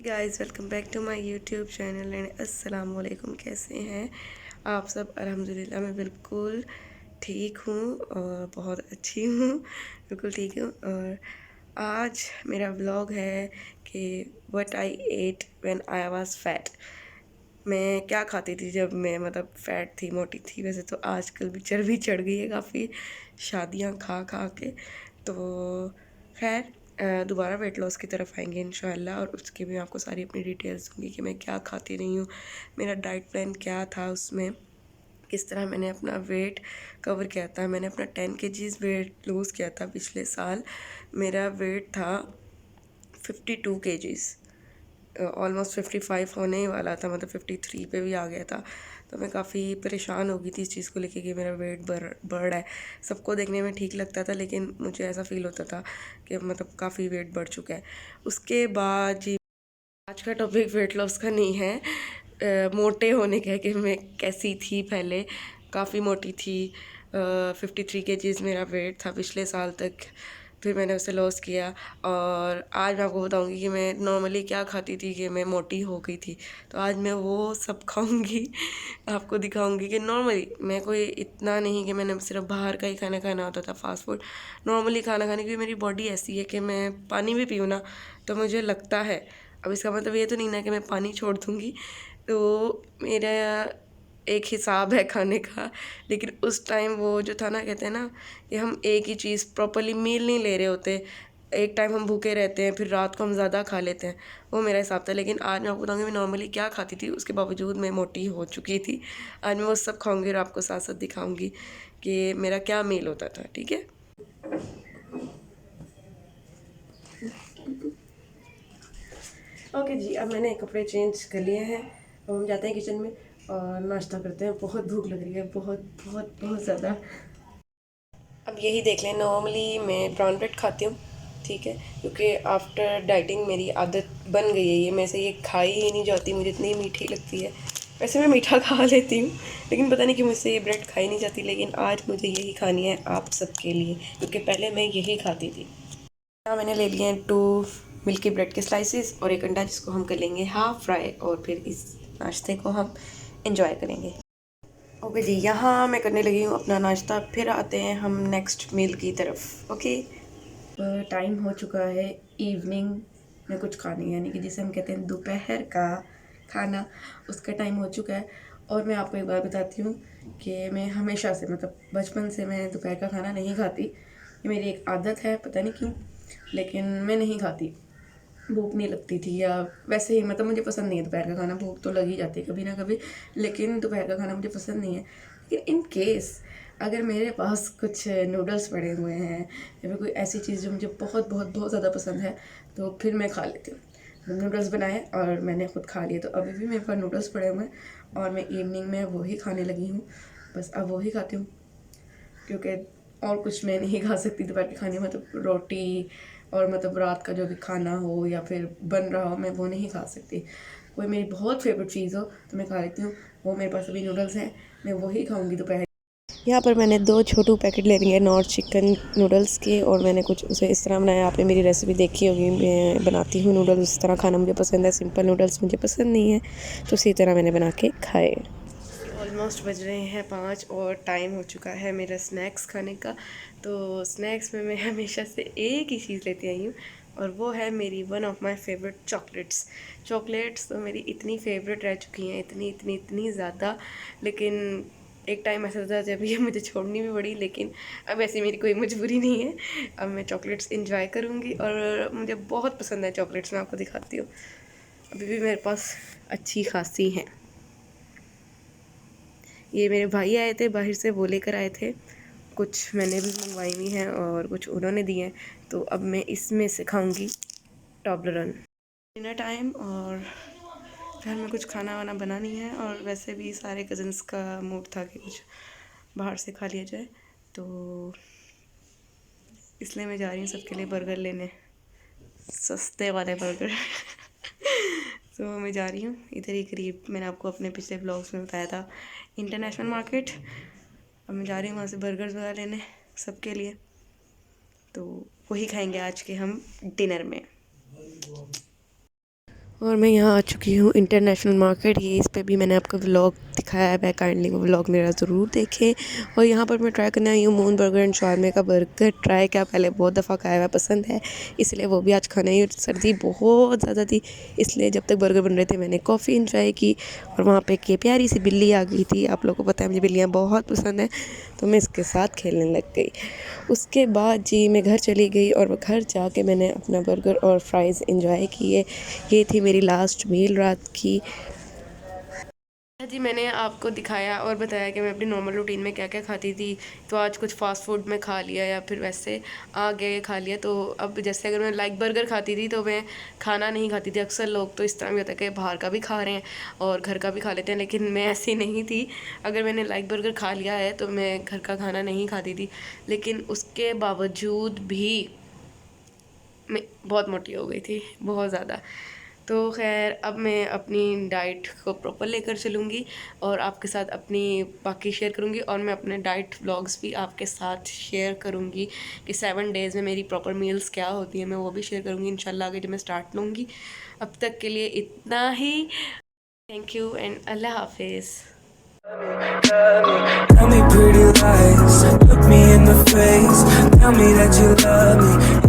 Guys, welcome back to my YouTube channel and अस्सलाम वालेकुम। कैसे हैं आप सब? अल्हम्दुलिल्लाह मैं बिल्कुल ठीक हूँ और बहुत अच्छी हूँ, बिल्कुल ठीक हूँ। और आज मेरा व्लॉग है कि what I ate when I was fat. मैं क्या खाती थी जब मैं फ़ैट थी, मोटी थी। वैसे तो आजकल भी चर्बी चढ़ गई है काफ़ी, शादियाँ खा खा के। तो खैर दोबारा वेट लॉस की तरफ आएंगे इंशाल्लाह, और उसकी भी आपको सारी अपनी डिटेल्स दूँगी कि मैं क्या खाती रही हूँ, मेरा डाइट प्लान क्या था, उसमें किस तरह मैंने अपना वेट कवर किया था। मैंने अपना 10 केजीज़ वेट लूज़ किया था पिछले साल। मेरा वेट था 52 केजीज़, ऑलमोस्ट 55 होने ही वाला था, 53 पे भी आ गया था। तो मैं काफ़ी परेशान हो गई थी इस चीज़ को लेके कि मेरा वेट बढ़ रहा है। सबको देखने में ठीक लगता था, लेकिन मुझे ऐसा फ़ील होता था कि काफ़ी वेट बढ़ चुका है। उसके बाद जी, आज का टॉपिक वेट लॉस का नहीं है, मोटे होने का है कि मैं कैसी थी पहले। काफ़ी मोटी थी, 53 केजीज़ मेरा वेट था पिछले साल तक। फिर मैंने उसे लॉस किया, और आज मैं आपको बताऊंगी कि मैं नॉर्मली क्या खाती थी कि मैं मोटी हो गई थी। तो आज मैं वो सब खाऊंगी, आपको दिखाऊंगी कि नॉर्मली मैं कोई इतना नहीं कि मैंने सिर्फ बाहर का ही खाना खाना होता था, फास्ट फूड। नॉर्मली खाना खाने की मेरी बॉडी ऐसी है कि मैं पानी भी पीऊँ ना तो मुझे लगता है। अब इसका मतलब ये तो नहीं ना कि मैं पानी छोड़ दूँगी। तो मेरा एक हिसाब है खाने का, लेकिन उस टाइम वो जो था ना, कहते हैं ना कि हम एक ही चीज़ प्रॉपरली मील नहीं ले रहे होते। एक टाइम हम भूखे रहते हैं, फिर रात को हम ज़्यादा खा लेते हैं, वो मेरा हिसाब था। लेकिन आज मैं आपको बताऊँगी मैं नॉर्मली क्या खाती थी, उसके बावजूद मैं मोटी हो चुकी थी। आज मैं वो सब खाऊँगी और आपको साथ साथ दिखाऊँगी कि मेरा क्या मील होता था, ठीक है। ओके जी, अब मैंने कपड़े चेंज कर लिए हैं, अब हम जाते हैं किचन में और नाश्ता करते हैं। बहुत भूख लग रही है, बहुत बहुत बहुत ज़्यादा। अब यही देख लें, नॉर्मली मैं ब्राउन ब्रेड खाती हूँ, ठीक है, क्योंकि आफ्टर डाइटिंग मेरी आदत बन गई है ये। मैं से ये खाई ही नहीं जाती, मुझे इतनी मीठी लगती है। वैसे मैं मीठा खा लेती हूँ, लेकिन पता नहीं कि मुझसे ये ब्रेड खाई नहीं जाती। लेकिन आज मुझे यही खानी है आप सबके लिए, क्योंकि पहले मैं यही खाती थी। यहाँ मैंने ले लिए हैं 2 मिल्की ब्रेड के स्लाइसेस और एक अंडा, जिसको हम कर लेंगे हाफ फ्राई, और फिर इस नाश्ते को हम इंजॉय करेंगे। ओके जी, यहाँ मैं करने लगी हूँ अपना नाश्ता, फिर आते हैं हम नेक्स्ट मील की तरफ। ओके, टाइम हो चुका है इवनिंग में कुछ खाने, यानी कि जिसे हम कहते हैं दोपहर का खाना, उसका टाइम हो चुका है। और मैं आपको एक बात बताती हूँ कि मैं हमेशा से बचपन से मैं दोपहर का खाना नहीं खाती। ये मेरी एक आदत है, पता नहीं क्यों, लेकिन मैं नहीं खाती। भूख नहीं लगती थी, या वैसे ही मुझे पसंद नहीं है दोपहर का खाना। भूख तो लग ही जाती है कभी ना कभी, लेकिन दोपहर का खाना मुझे पसंद नहीं है। लेकिन इन केस अगर मेरे पास कुछ नूडल्स पड़े हुए हैं या फिर कोई ऐसी चीज़ जो मुझे बहुत बहुत बहुत ज़्यादा पसंद है, तो फिर मैं खा लेती हूँ। नूडल्स बनाए और मैंने खुद खा लिए, तो अभी भी मेरे पास नूडल्स पड़े हुए हैं और मैं इवनिंग में वही खाने लगी हूँ। बस अब वही खाती हूँ, क्योंकि और कुछ मैं नहीं खा सकती दोपहर के खाने में। रोटी और रात का जो भी खाना हो या फिर बन रहा हो, मैं वो नहीं खा सकती। कोई मेरी बहुत फेवरेट चीज़ हो तो मैं खा लेती हूँ। वो मेरे पास अभी नूडल्स हैं, मैं वही खाऊंगी दोपहर। यहाँ पर मैंने 2 छोटू पैकेट ले लिए नॉर्थ चिकन नूडल्स के, और मैंने कुछ उसे इस तरह बनाया। आपने मेरी रेसिपी देखी होगी, मैं बनाती हूँ नूडल्स उस तरह, खाना मुझे पसंद है। सिंपल नूडल्स मुझे पसंद नहीं है, तो उसी तरह मैंने बना के खाए। ऑलमोस्ट बज रहे हैं 5 और टाइम हो चुका है मेरा स्नैक्स खाने का। तो स्नैक्स में मैं हमेशा से एक ही चीज़ लेती आई हूँ, और वो है मेरी one of my favourite chocolates. Chocolates तो मेरी इतनी फेवरेट रह चुकी हैं, इतनी इतनी इतनी ज़्यादा। लेकिन एक टाइम ऐसा था जब ये मुझे छोड़नी भी पड़ी, लेकिन अब ऐसी मेरी कोई मजबूरी नहीं है। अब मैं चॉकलेट्स इंजॉय करूँगी, और मुझे बहुत पसंद है चॉकलेट्स। मैं आपको दिखाती हूँ, अभी भी मेरे पास अच्छी खासी हैं। ये मेरे भाई आए थे बाहर से, वो लेकर आए थे। कुछ मैंने भी मंगवाई हुई हैं और कुछ उन्होंने दिए हैं। तो अब मैं इसमें से खाऊंगी टॉबलरन। डिनर टाइम, और घर में कुछ खाना वाना बना नहीं है, और वैसे भी सारे कज़न्स का मूड था कि कुछ बाहर से खा लिया जाए, तो इसलिए मैं जा रही हूँ सबके लिए बर्गर लेने, सस्ते वाले बर्गर। तो मैं जा रही हूँ इधर ही करीब, मैंने आपको अपने पिछले ब्लॉग्स में बताया था, इंटरनेशनल मार्केट। अब मैं जा रही हूँ वहाँ से बर्गर्स वगैरह लेने सबके लिए, तो वही खाएंगे आज के हम डिनर में। और मैं यहाँ आ चुकी हूँ इंटरनेशनल मार्केट। ये इस पे भी मैंने आपको व्लॉग दिखाया है, काइंडली वो व्लॉग मेरा ज़रूर देखें। और यहाँ पर मैं ट्राई करने आई हूँ मून बर्गर एंड शाwarma का बर्गर। ट्राई किया पहले, बहुत दफ़ा खाया हुआ, पसंद है, इसलिए वो भी आज खाना ही। सर्दी बहुत ज़्यादा थी, इसलिए जब तक बर्गर बन रहे थे मैंने कॉफ़ी इंजॉय की। और वहाँ पर एक ये प्यारी सी बिल्ली आ गई थी। आप लोगों को पता है मुझे बिल्लियाँ बहुत पसंद है, तो मैं इसके साथ खेलने लग गई। उसके बाद जी मैं घर चली गई और घर जाके मैंने अपना बर्गर और फ्राइज़ इंजॉय किए। ये थी मेरी लास्ट मील रात की। जी मैंने आपको दिखाया और बताया कि मैं अपनी नॉर्मल रूटीन में क्या क्या खाती थी। तो आज कुछ फ़ास्ट फूड में खा लिया या फिर वैसे आ गए खा लिया। तो अब जैसे अगर मैं लाइक बर्गर खाती थी तो मैं खाना नहीं खाती थी। अक्सर लोग तो इस तरह भी होता है कि बाहर का भी खा रहे हैं और घर का भी खा लेते हैं, लेकिन मैं ऐसी नहीं थी। अगर मैंने लाइक बर्गर खा लिया है तो मैं घर का खाना नहीं खाती थी, लेकिन उसके बावजूद भी मैं बहुत मोटी हो गई थी, बहुत ज़्यादा। तो खैर अब मैं अपनी डाइट को प्रॉपर लेकर चलूँगी और आपके साथ अपनी बाकी शेयर करूँगी। और मैं अपने डाइट व्लॉग्स भी आपके साथ शेयर करूँगी कि 7 डेज़ में मेरी प्रॉपर मील्स क्या होती है, मैं वो भी शेयर करूँगी इंशाल्लाह आगे जब मैं स्टार्ट लूँगी। अब तक के लिए इतना ही। थैंक यू एंड अल्लाह हाफिज़। Tell me pretty lies, look me in the face, tell me that you love me.